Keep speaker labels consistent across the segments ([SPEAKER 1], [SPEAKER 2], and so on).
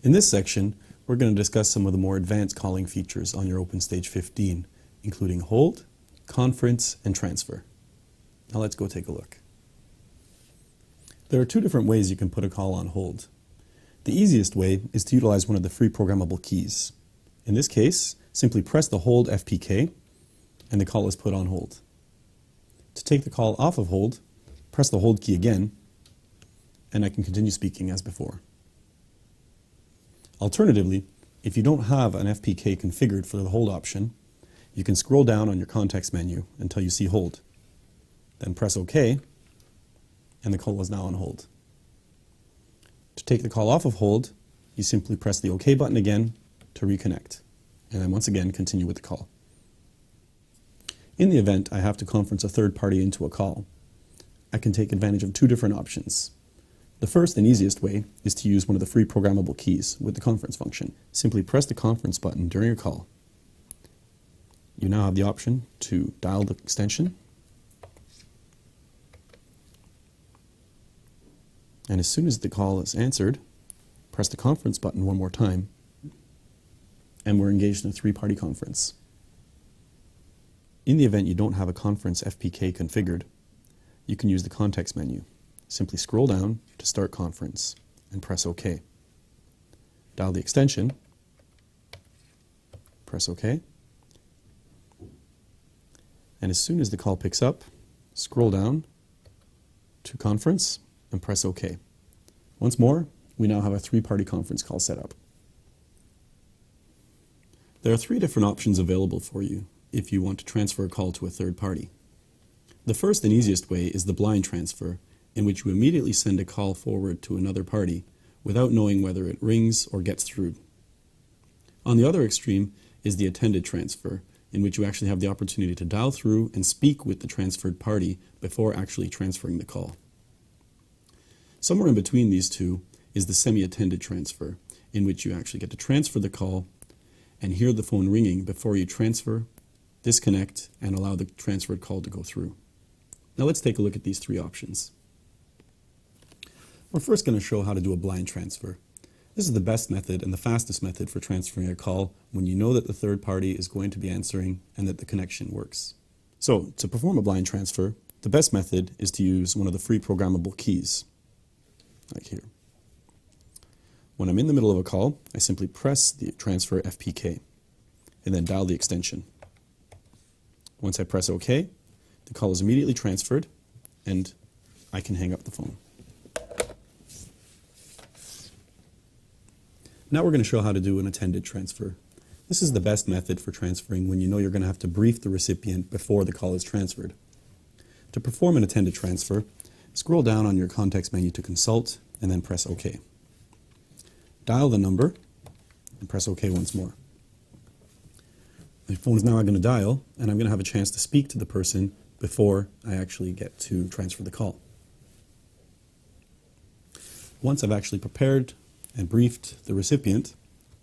[SPEAKER 1] In this section, we're going to discuss some of the more advanced calling features on your OpenStage 15, including hold, conference, and transfer. Now let's go take a look. There are two different ways you can put a call on hold. The easiest way is to utilize one of the free programmable keys. In this case, simply press the hold FPK and the call is put on hold. To take the call off of hold, press the hold key again and I can continue speaking as before. Alternatively, if you don't have an FPK configured for the hold option, you can scroll down on your context menu until you see hold. Then press OK, and the call is now on hold. To take the call off of hold, you simply press the OK button again to reconnect, and then once again continue with the call. In the event I have to conference a third party into a call, I can take advantage of two different options. The first and easiest way is to use one of the free programmable keys with the conference function. Simply press the conference button during a call. You now have the option to dial the extension, and as soon as the call is answered, press the conference button one more time, and we're engaged in a three-party conference. In the event you don't have a conference FPK configured, you can use the context menu. Simply scroll down to start conference and press OK. Dial the extension, press OK, and as soon as the call picks up, scroll down to conference and press OK. Once more, we now have a three-party conference call set up. There are three different options available for you if you want to transfer a call to a third party. The first and easiest way is the blind transfer, in which you immediately send a call forward to another party without knowing whether it rings or gets through. On the other extreme is the attended transfer, in which you actually have the opportunity to dial through and speak with the transferred party before actually transferring the call. Somewhere in between these two is the semi-attended transfer, in which you actually get to transfer the call and hear the phone ringing before you transfer, disconnect, and allow the transferred call to go through. Now let's take a look at these three options. We're first going to show how to do a blind transfer. This is the best method and the fastest method for transferring a call when you know that the third party is going to be answering and that the connection works. So, to perform a blind transfer, the best method is to use one of the free programmable keys, like here. When I'm in the middle of a call, I simply press the transfer FPK and then dial the extension. Once I press OK, the call is immediately transferred and I can hang up the phone. Now we're going to show how to do an attended transfer. This is the best method for transferring when you know you're going to have to brief the recipient before the call is transferred. To perform an attended transfer, scroll down on your context menu to consult and then press OK. Dial the number and press OK once more. My phone is now going to dial and I'm going to have a chance to speak to the person before I actually get to transfer the call. Once I've actually prepared and briefed the recipient,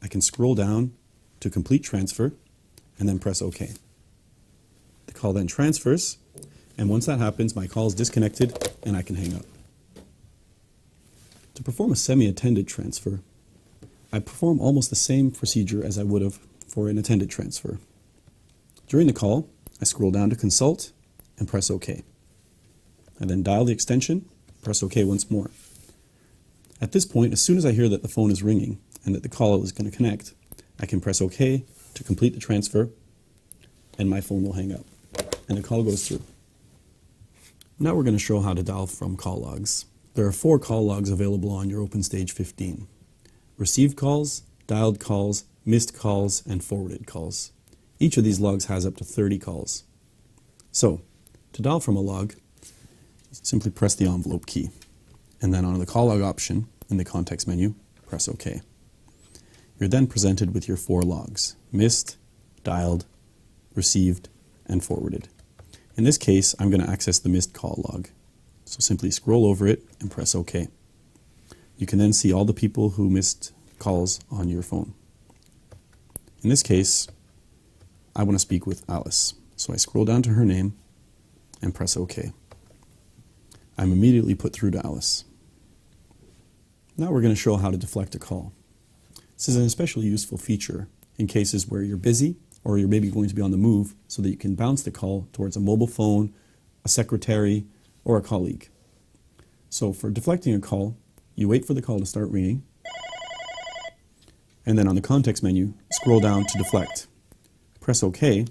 [SPEAKER 1] I can scroll down to complete transfer and then press OK. The call then transfers, and once that happens, my call is disconnected and I can hang up. To perform a semi-attended transfer, I perform almost the same procedure as I would have for an attended transfer. During the call, I scroll down to consult and press OK. I then dial the extension, press OK once more. At this point, as soon as I hear that the phone is ringing and that the call is going to connect, I can press OK to complete the transfer and my phone will hang up and the call goes through. Now we're going to show how to dial from call logs. There are 4 call logs available on your OpenStage 15. Received calls, dialed calls, missed calls, and forwarded calls. Each of these logs has up to 30 calls. So, to dial from a log, simply press the envelope key, and then on the call log option in the context menu, press OK. You're then presented with your 4 logs: missed, dialed, received, and forwarded. In this case, I'm going to access the missed call log. So simply scroll over it and press OK. You can then see all the people who missed calls on your phone. In this case, I want to speak with Alice. So I scroll down to her name and press OK. I'm immediately put through to Alice. Now we're going to show how to deflect a call. This is an especially useful feature in cases where you're busy or you're maybe going to be on the move so that you can bounce the call towards a mobile phone, a secretary, or a colleague. So for deflecting a call, you wait for the call to start ringing, and then on the context menu, scroll down to deflect. Press OK,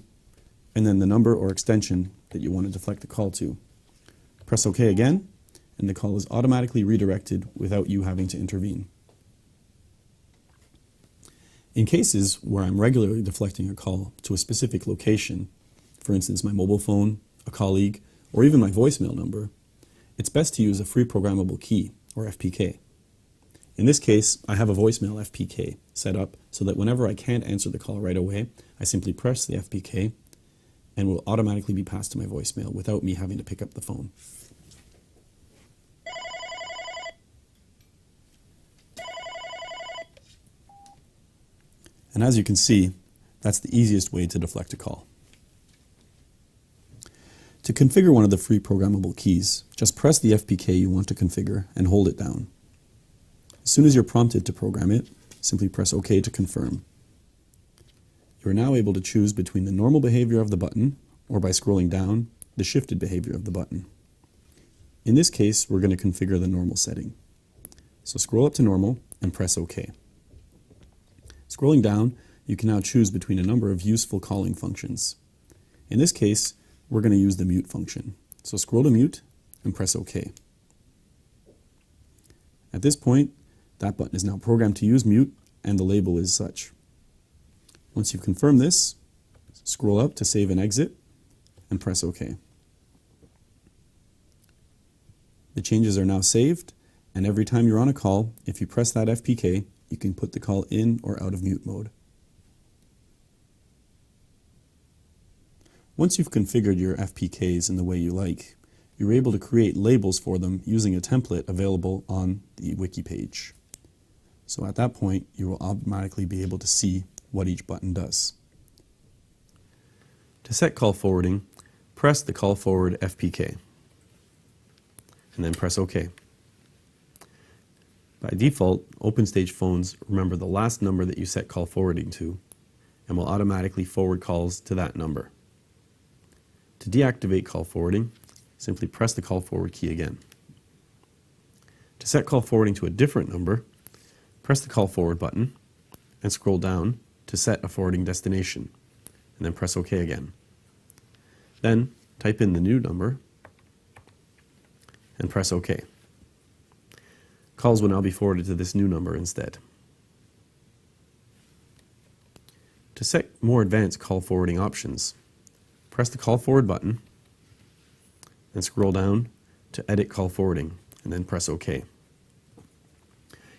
[SPEAKER 1] and then the number or extension that you want to deflect the call to. Press OK again, and the call is automatically redirected without you having to intervene. In cases where I'm regularly deflecting a call to a specific location, for instance my mobile phone, a colleague, or even my voicemail number, it's best to use a free programmable key, or FPK. In this case, I have a voicemail FPK set up so that whenever I can't answer the call right away, I simply press the FPK and will automatically be passed to my voicemail without me having to pick up the phone. And as you can see, that's the easiest way to deflect a call. To configure one of the free programmable keys, just press the FPK you want to configure and hold it down. As soon as you're prompted to program it, simply press OK to confirm. You are now able to choose between the normal behavior of the button, or by scrolling down, the shifted behavior of the button. In this case, we're going to configure the normal setting. So scroll up to normal and press OK. Scrolling down, you can now choose between a number of useful calling functions. In this case, we're going to use the mute function. So scroll to mute and press OK. At this point, that button is now programmed to use mute, and the label is such. Once you've confirmed this, scroll up to save and exit, and press OK. The changes are now saved, and every time you're on a call, if you press that FPK, you can put the call in or out of mute mode. Once you've configured your FPKs in the way you like, you're able to create labels for them using a template available on the wiki page. So at that point, you will automatically be able to see what each button does. To set call forwarding, press the call forward FPK, and then press OK. By default, OpenStage phones remember the last number that you set call forwarding to, and will automatically forward calls to that number. To deactivate call forwarding, simply press the call forward key again. To set call forwarding to a different number, press the call forward button and scroll down to set a forwarding destination, and then press OK again. Then type in the new number and press OK. Calls will now be forwarded to this new number instead. To set more advanced call forwarding options, press the call forward button and scroll down to edit call forwarding, and then press OK.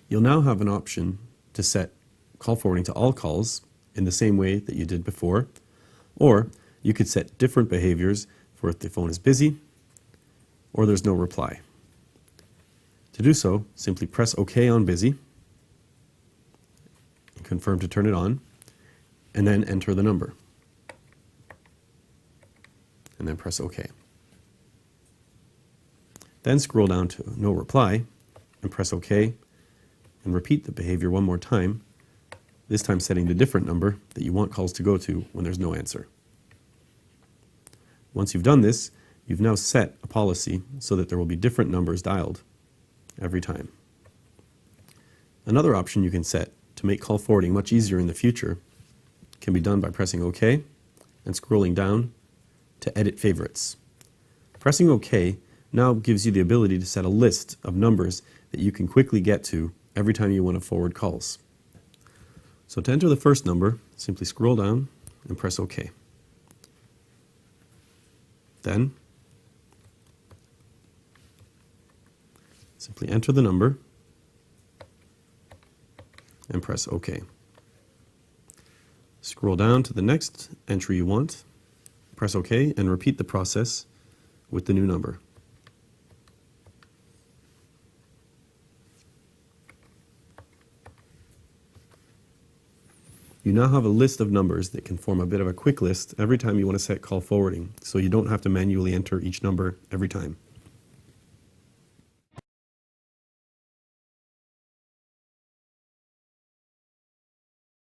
[SPEAKER 1] You'll now have an option to set call forwarding to all calls in the same way that you did before, or you could set different behaviors for if the phone is busy or there's no reply. To do so, simply press OK on busy, and confirm to turn it on, and then enter the number, and then press OK. Then scroll down to no reply and press OK, and repeat the behavior one more time, this time setting the different number that you want calls to go to when there's no answer. Once you've done this, you've now set a policy so that there will be different numbers dialed every time. Another option you can set to make call forwarding much easier in the future can be done by pressing OK and scrolling down to edit favorites. Pressing OK now gives you the ability to set a list of numbers that you can quickly get to every time you want to forward calls. So to enter the first number, simply scroll down and press OK. Then simply enter the number and press OK. Scroll down to the next entry you want, press OK, and repeat the process with the new number. You now have a list of numbers that can form a bit of a quick list every time you want to set call forwarding, so you don't have to manually enter each number every time.